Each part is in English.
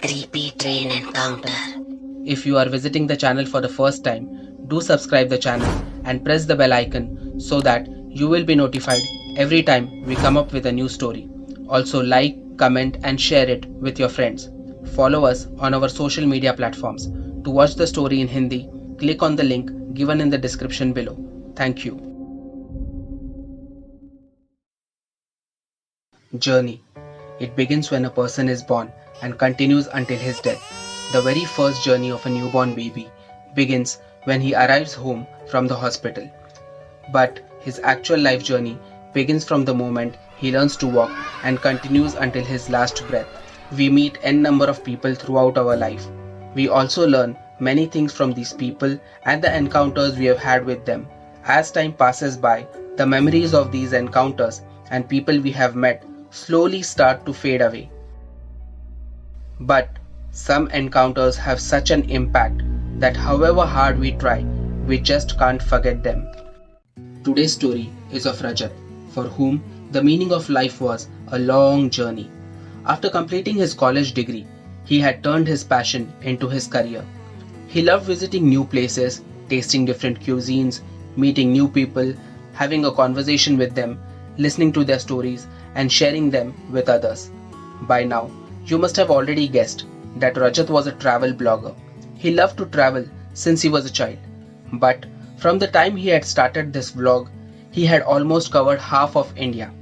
Creepy train encounter. If you are visiting the channel for the first time, do subscribe the channel and press the bell icon so that you will be notified every time we come up with a new story. Also like, comment and share it with your friends. Follow us on our social media platforms. To watch the story in Hindi, click on the link given in the description below. Thank you. Journey. It begins when a person is born and continues until his death. The very first journey of a newborn baby begins when he arrives home from the hospital. But his actual life journey begins from the moment he learns to walk and continues until his last breath. We meet n number of people throughout our life. We also learn many things from these people and the encounters we have had with them. As time passes by, the memories of these encounters and people we have met slowly start to fade away. But some encounters have such an impact that however hard we try, we just can't forget them. Today's story is of Rajat, for whom the meaning of life was a long journey. After completing his college degree, he had turned his passion into his career. He loved visiting new places, tasting different cuisines, meeting new people, having a conversation with them, listening to their stories, and sharing them with others. By now, you must have already guessed that Rajat was a travel blogger. He loved to travel since he was a child. But from the time he had started this vlog, he had almost covered half of India.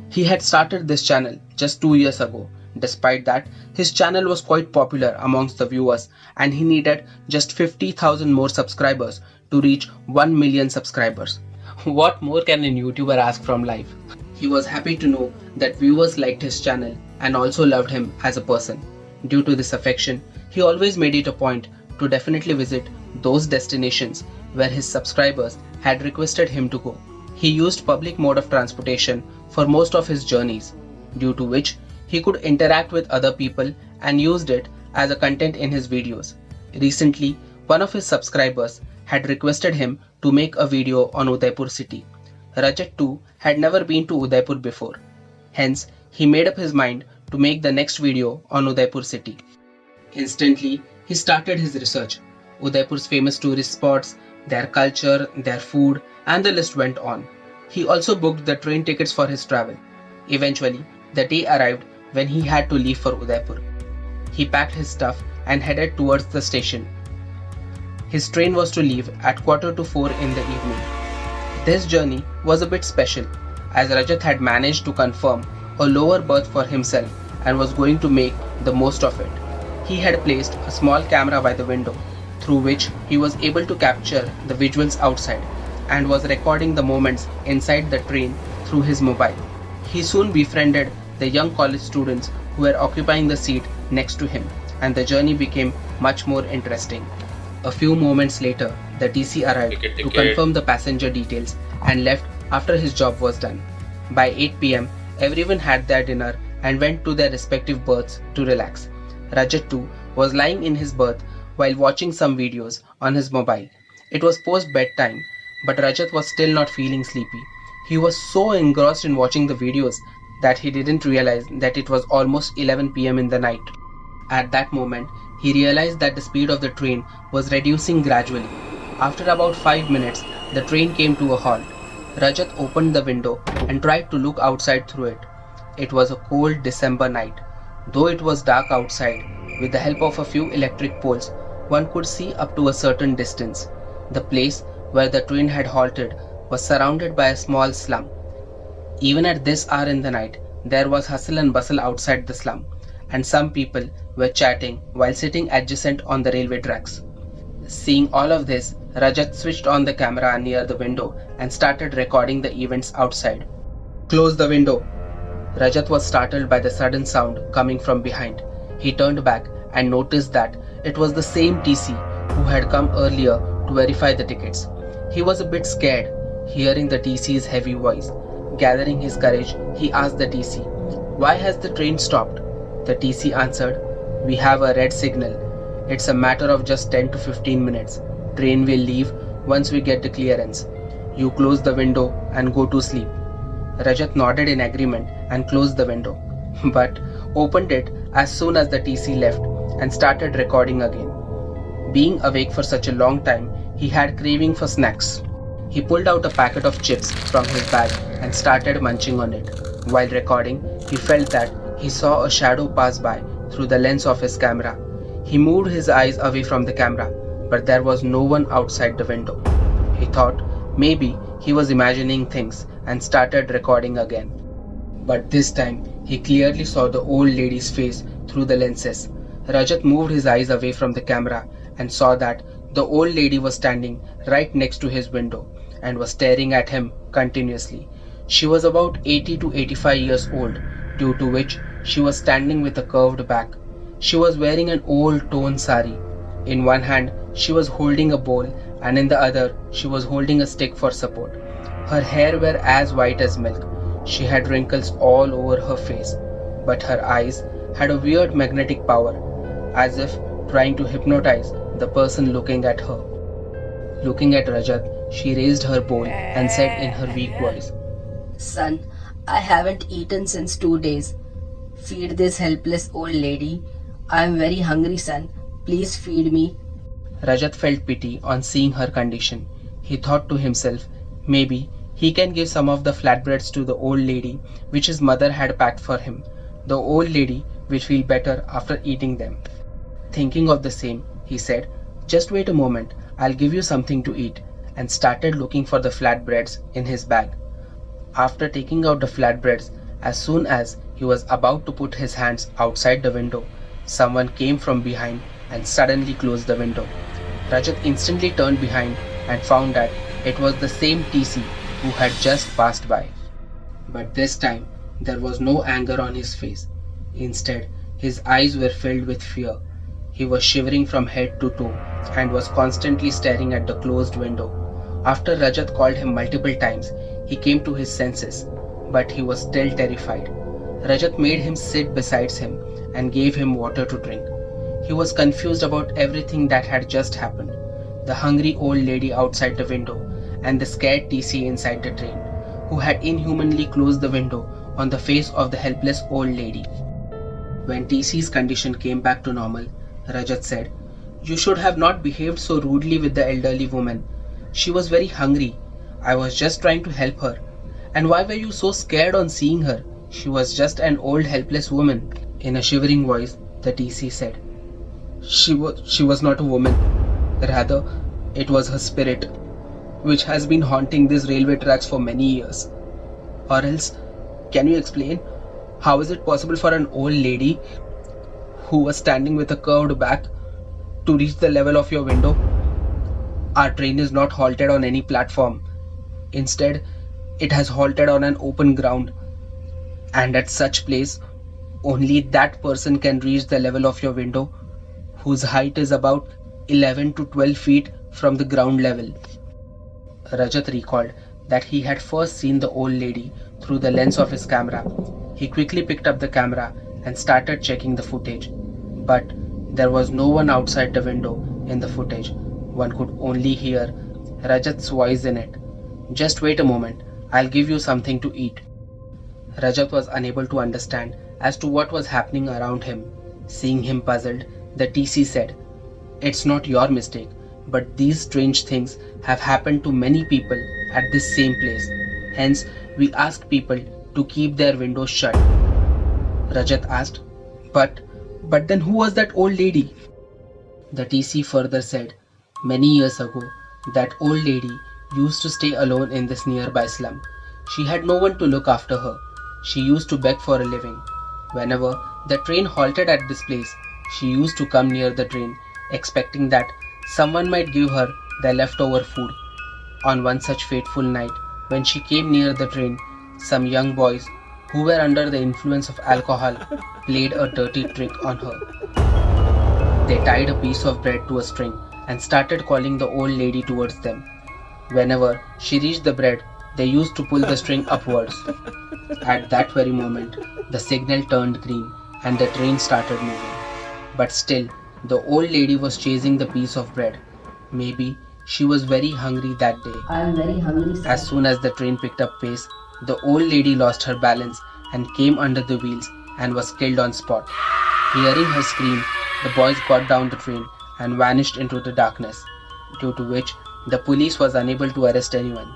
He had started this channel just 2 years ago. Despite that, his channel was quite popular amongst the viewers and he needed just 50,000 more subscribers to reach 1 million subscribers. What more can a YouTuber ask from life? He was happy to know that viewers liked his channel and also loved him as a person. Due to this affection, he always made it a point to definitely visit those destinations where his subscribers had requested him to go. He used public mode of transportation for most of his journeys, due to which he could interact with other people and used it as a content in his videos. Recently, one of his subscribers had requested him to make a video on Udaipur city. Rajat too had never been to Udaipur before. Hence, he made up his mind to make the next video on Udaipur city. Instantly, he started his research. Udaipur's famous tourist spots, their culture, their food, and the list went on. He also booked the train tickets for his travel. Eventually, the day arrived when he had to leave for Udaipur. He packed his stuff and headed towards the station. His train was to leave at 3:45 in the evening. This journey was a bit special as Rajat had managed to confirm a lower berth for himself and was going to make the most of it. He had placed a small camera by the window through which he was able to capture the visuals outside and was recording the moments inside the train through his mobile. He soon befriended the young college students who were occupying the seat next to him and the journey became much more interesting. A few moments later, the TC arrived to confirm the passenger details and left after his job was done. By 8 p.m., everyone had their dinner and went to their respective berths to relax. Rajat too was lying in his berth while watching some videos on his mobile. It was post bedtime, but Rajat was still not feeling sleepy. He was so engrossed in watching the videos that he didn't realize that it was almost 11 p.m. in the night. At that moment, he realized that the speed of the train was reducing gradually. After about 5 minutes, the train came to a halt. Rajat opened the window and tried to look outside through it. It was a cold December night. Though it was dark outside, with the help of a few electric poles, one could see up to a certain distance. The place where the train had halted was surrounded by a small slum. Even at this hour in the night, there was hustle and bustle outside the slum, and some people were chatting while sitting adjacent on the railway tracks. Seeing all of this, Rajat switched on the camera near the window and started recording the events outside. "Close the window." Rajat was startled by the sudden sound coming from behind. He turned back and noticed that it was the same TC who had come earlier to verify the tickets. He was a bit scared, hearing the TC's heavy voice. Gathering his courage, he asked the TC, "Why has the train stopped?" The TC answered, "We have a red signal. It's a matter of just 10 to 15 minutes. Train will leave once we get the clearance. You close the window and go to sleep." Rajat nodded in agreement and closed the window, but opened it as soon as the TC left and started recording again. Being awake for such a long time, he had craving for snacks. He pulled out a packet of chips from his bag and started munching on it. While recording, he felt that he saw a shadow pass by through the lens of his camera. He moved his eyes away from the camera, but there was no one outside the window. He thought maybe he was imagining things and started recording again. But this time, he clearly saw the old lady's face through the lenses. Rajat moved his eyes away from the camera and saw that the old lady was standing right next to his window and was staring at him continuously. She was about 80 to 85 years old, due to which she was standing with a curved back. She was wearing an old torn sari. In one hand, she was holding a bowl, and in the other, she was holding a stick for support. Her hair were as white as milk. She had wrinkles all over her face, but her eyes had a weird magnetic power, as if trying to hypnotize the person looking at her. Looking at Rajat, she raised her bowl and said in her weak voice, Son, I haven't eaten since 2 days. Feed this helpless old lady. I am very hungry, son. Please feed me. Rajat felt pity on seeing her condition. He thought to himself, maybe he can give some of the flatbreads to the old lady which his mother had packed for him. The old lady will feel better after eating them. Thinking of the same, he said, Just wait a moment, I'll give you something to eat, and started looking for the flatbreads in his bag. After taking out the flatbreads, as soon as he was about to put his hands outside the window, someone came from behind and suddenly closed the window. Rajat instantly turned behind and found that it was the same TC who had just passed by. But this time, there was no anger on his face. Instead, his eyes were filled with fear. He was shivering from head to toe and was constantly staring at the closed window. After Rajat called him multiple times, he came to his senses, but he was still terrified. Rajat made him sit beside him and gave him water to drink. He was confused about everything that had just happened. The hungry old lady outside the window and the scared TC inside the train, who had inhumanly closed the window on the face of the helpless old lady. When TC's condition came back to normal, Rajat said, You should have not behaved so rudely with the elderly woman. She was very hungry. I was just trying to help her. And why were you so scared on seeing her? She was just an old helpless woman. In a shivering voice, the TC said, She was not a woman. Rather, it was her spirit, which has been haunting these railway tracks for many years. Or else, can you explain? How is it possible for an old lady who was standing with a curved back to reach the level of your window? Our train is not halted on any platform. Instead, it has halted on an open ground. And at such place, only that person can reach the level of your window, whose height is about 11 to 12 feet from the ground level. Rajat recalled that he had first seen the old lady through the lens of his camera. He quickly picked up the camera and started checking the footage. But there was no one outside the window in the footage. One could only hear Rajat's voice in it. Just wait a moment, I'll give you something to eat. Rajat was unable to understand as to what was happening around him. Seeing him puzzled, the TC said, It's not your mistake, but these strange things have happened to many people at this same place. Hence, we ask people to keep their windows shut. Rajat asked, But then who was that old lady? The TC further said, Many years ago, that old lady used to stay alone in this nearby slum. She had no one to look after her. She used to beg for a living. Whenever the train halted at this place, she used to come near the train, expecting that someone might give her their leftover food. On one such fateful night, when she came near the train, some young boys who were under the influence of alcohol played a dirty trick on her. They tied a piece of bread to a string and started calling the old lady towards them. Whenever she reached the bread, they used to pull the string upwards. At that very moment, the signal turned green and the train started moving. But still, the old lady was chasing the piece of bread. Maybe she was very hungry that day. I am very hungry, sir. As soon as the train picked up pace, the old lady lost her balance and came under the wheels and was killed on spot. Hearing her scream, the boys got down the train and vanished into the darkness, due to which the police was unable to arrest anyone.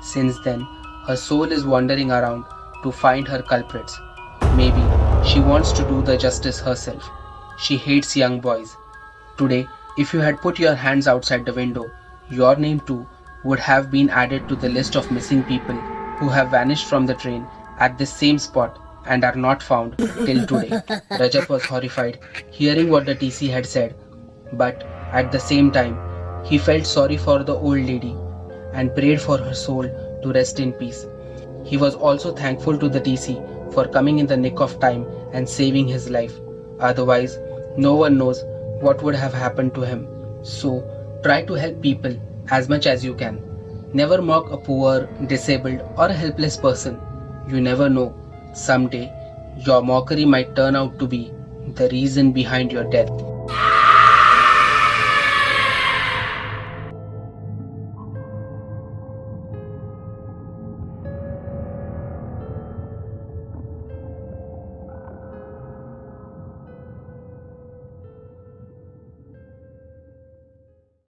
Since then, her soul is wandering around to find her culprits. Maybe she wants to do the justice herself. She hates young boys. Today, if you had put your hands outside the window, your name too would have been added to the list of missing people who have vanished from the train at this same spot and are not found till today. Rajat was horrified hearing what the TC had said, but at the same time, he felt sorry for the old lady and prayed for her soul to rest in peace. He was also thankful to the TC for coming in the nick of time and saving his life. Otherwise, no one knows what would have happened to him. So, try to help people as much as you can. Never mock a poor, disabled, or a helpless person. You never know. Someday, your mockery might turn out to be the reason behind your death.